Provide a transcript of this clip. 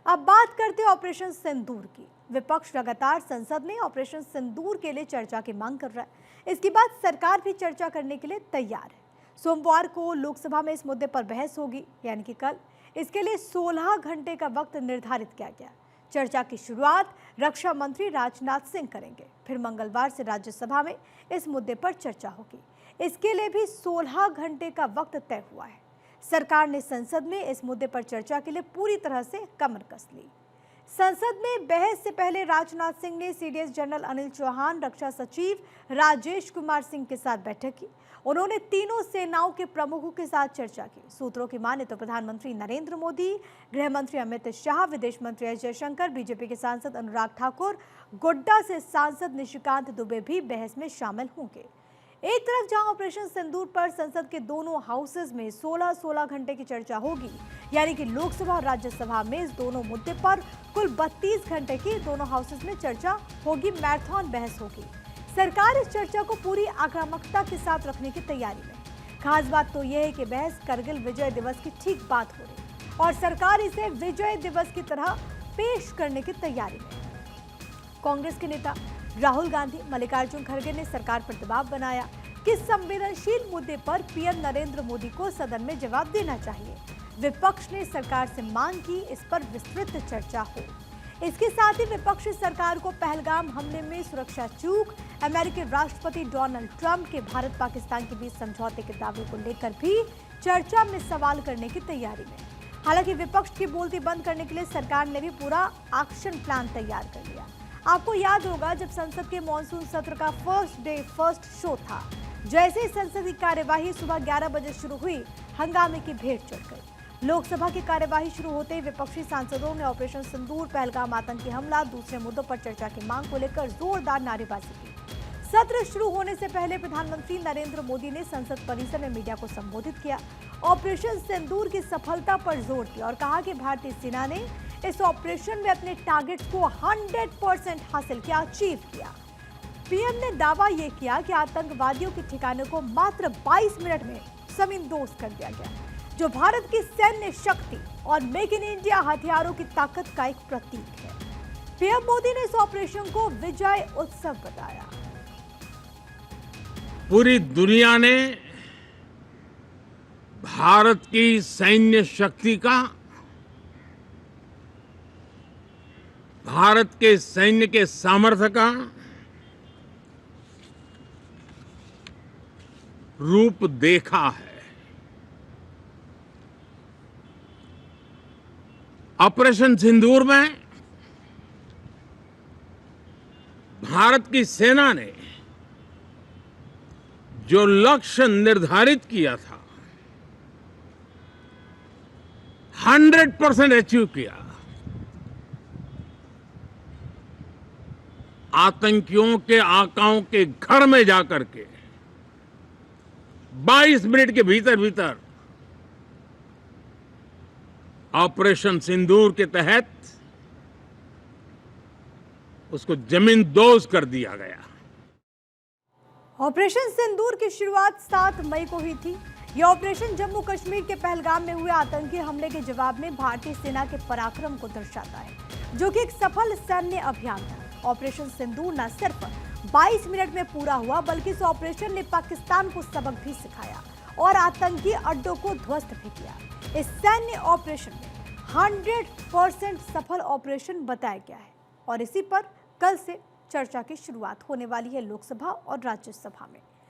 अब बात करते हैं ऑपरेशन सिंदूर की। विपक्ष लगातार संसद में ऑपरेशन सिंदूर के लिए चर्चा की मांग कर रहा है। इसके बाद सरकार भी चर्चा करने के लिए तैयार है। सोमवार को लोकसभा में इस मुद्दे पर बहस होगी, यानी कि कल। इसके लिए 16 घंटे का वक्त निर्धारित किया गया। चर्चा की शुरुआत रक्षा मंत्री राजनाथ सिंह करेंगे। फिर मंगलवार से राज्यसभा में इस मुद्दे पर चर्चा होगी। इसके लिए भी 16 घंटे का वक्त तय हुआ है। सरकार ने संसद में इस मुद्दे पर चर्चा के लिए पूरी तरह से कमर कस ली। संसद में बहस से पहले राजनाथ सिंह ने सीडीएस जनरल अनिल चौहान, रक्षा सचिव राजेश कुमार सिंह के साथ बैठक की। उन्होंने तीनों सेनाओं के प्रमुखों के साथ चर्चा की। सूत्रों की माने तो प्रधानमंत्री नरेंद्र मोदी, गृह मंत्री अमित शाह, विदेश मंत्री एस जयशंकर, बीजेपी के सांसद अनुराग ठाकुर, गोड्डा से सांसद निशिकांत दुबे भी बहस में शामिल होंगे। एक तरफ जहां ऑपरेशन सिंदूर पर संसद के दोनों हाउसेज में 16-16 घंटे की चर्चा होगी, यानी कि लोकसभा और राज्यसभा में इस दोनों मुद्दे पर कुल 32 घंटे की दोनों हाउसेज में चर्चा होगी, मैराथन बहस होगी। सरकार इस चर्चा को पूरी आक्रामकता के साथ रखने की तैयारी में। खास बात तो यह है कि बहस करगिल विजय दिवस की ठीक बात हो रही और सरकार इसे विजय दिवस की तरह पेश करने की तैयारी में। कांग्रेस के नेता राहुल गांधी, मल्लिकार्जुन खड़गे ने सरकार पर दबाव बनाया कि संवेदनशील मुद्दे पर पीएम नरेंद्र मोदी को सदन में जवाब देना चाहिए। विपक्ष ने सरकार से मांग की इस पर विस्तृत चर्चा हो। इसके साथ ही विपक्ष सरकार को पहलगाम हमले में सुरक्षा चूक, अमेरिकी राष्ट्रपति डोनाल्ड ट्रंप के भारत पाकिस्तान के बीच समझौते के दावे को लेकर भी चर्चा में सवाल करने की तैयारी में। हालांकि विपक्ष की बोलती बंद करने के लिए सरकार ने भी पूरा एक्शन प्लान तैयार कर लिया। आपको याद होगा, जब संसद के मॉनसून सत्र का फर्स्ट डे फर्स्ट शो था, जैसे ही संसद की कार्यवाही सुबह 11 बजे शुरू हुई, हंगामे की भेंट चढ़ गई। लोकसभा की कार्यवाही शुरू होते ही विपक्षी सांसदों ने ऑपरेशन सिंदूर, पहलगाम आतंकी हमला, दूसरे मुद्दों पर चर्चा की मांग को लेकर जोरदार नारेबाजी की। सत्र शुरू होने से पहले प्रधानमंत्री नरेंद्र मोदी ने संसद परिसर में मीडिया को संबोधित किया, ऑपरेशन सिंदूर की सफलता पर जोर दिया और कहा कि भारतीय सेना ने इस ऑपरेशन में अपने टारगेट्स को 100% हासिल किया, अचीव किया। पीएम ने दावा यह किया कि आतंकवादियों के ठिकाने को मात्र 22 मिनट में जमींदोज कर दिया गया, जो भारत की सैन्य शक्ति और मेक इन इंडिया हथियारों की ताकत का एक प्रतीक है। पीएम मोदी ने इस ऑपरेशन को विजय उत्सव बताया। पूरी दुनिया ने भारत की सैन्य शक्ति का, भारत के सैन्य के सामर्थ्य का रूप देखा है। ऑपरेशन सिंदूर में भारत की सेना ने जो लक्ष्य निर्धारित किया था, 100% अचीव किया। आतंकियों के आकाओं के घर में जाकर के 22 मिनट के भीतर भीतर ऑपरेशन सिंदूर के तहत उसको जमींदोज कर दिया गया। ऑपरेशन सिंदूर की शुरुआत 7 मई को हुई थी। यह ऑपरेशन जम्मू कश्मीर के पहलगाम में हुए आतंकी हमले के जवाब में भारतीय सेना के पराक्रम को दर्शाता है, जो कि एक सफल सैन्य अभियान था। ऑपरेशन सिंदूर न सिर्फ 22 मिनट में पूरा हुआ, बल्कि इस ऑपरेशन ने पाकिस्तान को सबक भी सिखाया और आतंकी अड्डों को ध्वस्त भी किया। इस सैन्य ऑपरेशन में 100% सफल ऑपरेशन बताया गया है और इसी पर कल से चर्चा की शुरुआत होने वाली है लोकसभा और राज्यसभा में।